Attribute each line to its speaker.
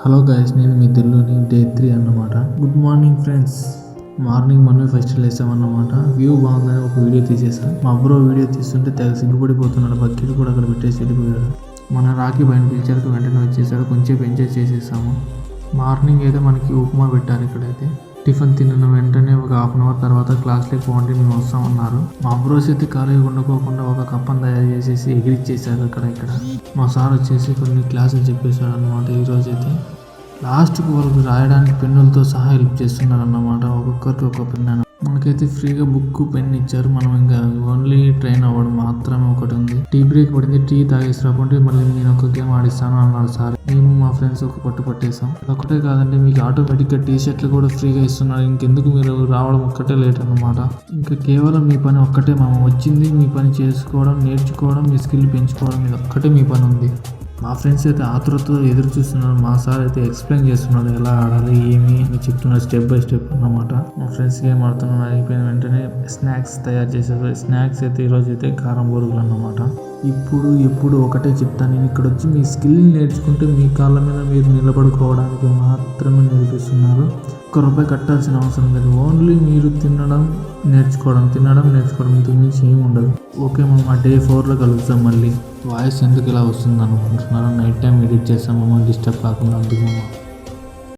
Speaker 1: Hello guys, నేను మీ దిల్లుని day 3 అన్నమాట. Good morning friends. Morning మనమే ఫస్ట్ లేసామన్నమాట. వ్యూ బాగుందని ఒక వీడియో తీసేసాం. మా బ్రో వీడియో తీస్తుంటే తెగ సిగ్గుపడిపోతున్నాడు. బకెట్ కూడా అక్కడ పెట్టేసి వెళ్ళిపోయాడు. మన రాఖీ బయట పిలిచారు, వెంటనే వచ్చేసాడు. కొంచెం ఎంజాయ్ చేసేసాము. మార్నింగ్ అయితే మనకి ఉప్మా పెట్టారు. ఇక్కడైతే టిఫిన్ తిన్న వెంటనే ఒక హాఫ్ అన్ అవర్ తర్వాత క్లాస్లోకి పోండి మేము వస్తామన్నారు. మా బ్రోస్ అయితే ఖాళీగా ఉండకోకుండా ఒక కప్పని తయారు చేసేసి ఎగిరిచ్చేసారు. ఇక్కడ మా సార్ వచ్చేసి కొన్ని క్లాసులు చెప్పేశాడు అన్నమాట. ఈరోజు అయితే లాస్ట్కి వాళ్ళకి రాయడానికి పెన్నులతో సహా హెల్ప్ చేస్తున్నారు అన్నమాట. ఒక్కొక్కరికి ఒక పెన్. మనకైతే ఫ్రీగా బుక్ పెన్ ఇచ్చారు. మనం ఇంకా ఓన్లీ ట్రైన్ అవ్వడం మాత్రమే ఒకటి ఉంది. టీ బ్రేక్ పడింది, టీ తాగేసి రాకుంటే మళ్ళీ నేను ఒక గేమ్ ఆడిస్తాను అన్నారు సార్. మేము మా ఫ్రెండ్స్ ఒక పట్టేసాం. అదొకటే కాదండి, మీకు ఆటోమేటిక్గా టీ షర్ట్లు కూడా ఫ్రీగా ఇస్తున్నారు. ఇంకెందుకు మీరు రావడం ఒక్కటే లేట్ అన్నమాట. ఇంకా కేవలం మీ పని ఒక్కటే, మనం వచ్చింది మీ పని చేసుకోవడం, నేర్చుకోవడం, మీ స్కిల్ పెంచుకోవడం, ఇది ఒక్కటే మీ పని ఉంది. మా ఫ్రెండ్స్ అయితే ఆతృతతో ఎదురు చూస్తున్నారు. మా సార్ అయితే ఎక్స్ప్లెయిన్ చేస్తున్నాడు ఎలా ఆడాలి ఏమి అని చెప్తున్నారు, స్టెప్ బై స్టెప్ అన్నమాట. మా ఫ్రెండ్స్ గేమ్ ఆడుతున్నారు. అయిపోయిన వెంటనే స్నాక్స్ తయారు చేశారు. స్నాక్స్ అయితే ఈరోజు అయితే కారం బొరుగులు అన్నమాట. ఎప్పుడు ఒకటే చెప్తాను, నేను ఇక్కడ వచ్చి మీ స్కిల్ నేర్చుకుంటే మీ కాళ్ళ మీద మీరు నిలబడుకోవడానికి మాత్రమే నేర్పిస్తున్నారు. ₹1 కట్టాల్సిన అవసరం లేదు. ఓన్లీ మీరు తినడం నేర్చుకోవడం ఇంతకు మించి ఏమి ఉండదు. ఓకే మా డే 4లో కలుగుతాం. మళ్ళీ వాయిస్ ఎందుకు ఇలా వస్తుంది అనుకుంటున్నారో నైట్ టైం ఎడిట్ చేస్తాం డిస్టర్బ్ కాకుండా అందుకు